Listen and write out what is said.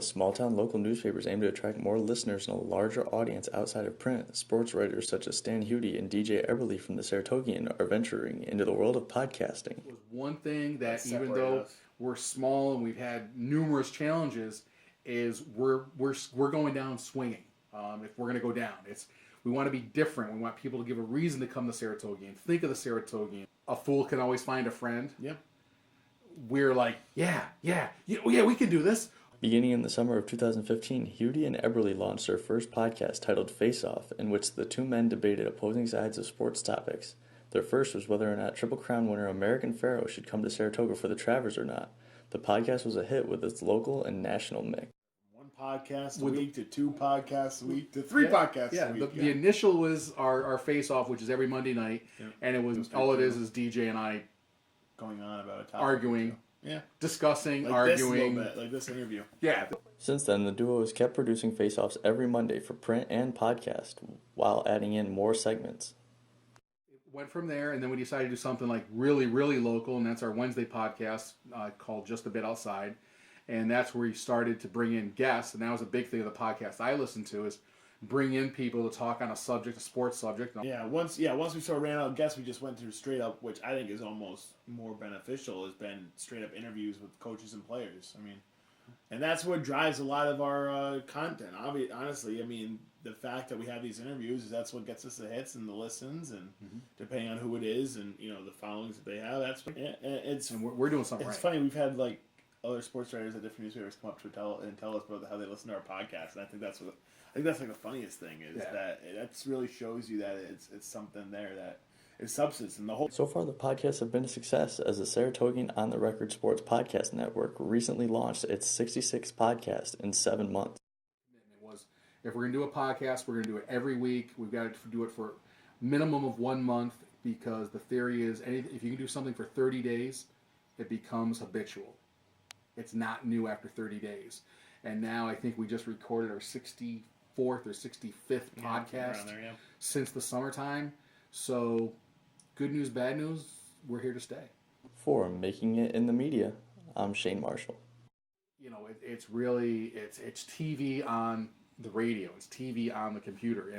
Small-town local newspapers aim to attract more listeners and a larger audience outside of print. Sports writers such as Stan Hudy and DJ Eberle from the Saratogian are venturing into the world of podcasting. Was one thing that even though we're small and we've had numerous challenges, is we're going down swinging. If we're going to go down, we want to be different. We want people to give a reason to come to Saratogian. Think of the Saratogian. A fool can always find a friend. Yep. We're like, yeah, we can do this. Beginning in the summer of 2015, Hudy and Eberle launched their first podcast titled Face Off, in which the two men debated opposing sides of sports topics. Their first was whether or not Triple Crown winner American Pharoah should come to Saratoga for the Travers or not. The podcast was a hit with its local and national mix. One podcast a week to 2 podcasts a week to 3 podcasts a week. The initial was our Face Off, which is every Monday night, and it was all it is DJ and I going on about a topic. Arguing. Yeah. Discussing, like arguing. This a little bit, like this interview. Yeah. Since then, the duo has kept producing face-offs every Monday for print and podcast, while adding in more segments. It went from there, and then we decided to do something like really, really local, and that's our Wednesday podcast called Just a Bit Outside. And that's where we started to bring in guests, and that was a big thing of the podcast I listened to, is bring in people to talk on a sports subject. Once we sort of ran out of guests, we just went through straight up, which I think is almost more beneficial, has been straight up interviews with coaches and players. I mean, and that's what drives a lot of our content. Honestly, I mean, the fact that we have these interviews, that's what gets us the hits and the listens, and depending on who it is and the followings that they have, and we're doing something right. It's funny, we've had like other sports writers at different newspapers come up to tell us about how they listen to our podcast, and I think that's like the funniest thing is that really shows you that it's something there that is substance in the whole. So far, the podcasts have been a success, as the Saratogian On the Record Sports Podcast Network recently launched its 66th podcast in 7 months. It was, if we're going to do a podcast, we're going to do it every week. We've got to do it for minimum of 1 month, because the theory is if you can do something for 30 days, it becomes habitual. It's not new after 30 days. And now I think we just recorded our 64th or 65th podcast since the summertime. So, good news, bad news, we're here to stay. For Making It in the Media, I'm Shane Marshall. It's really, it's TV on the radio. It's TV on the computer.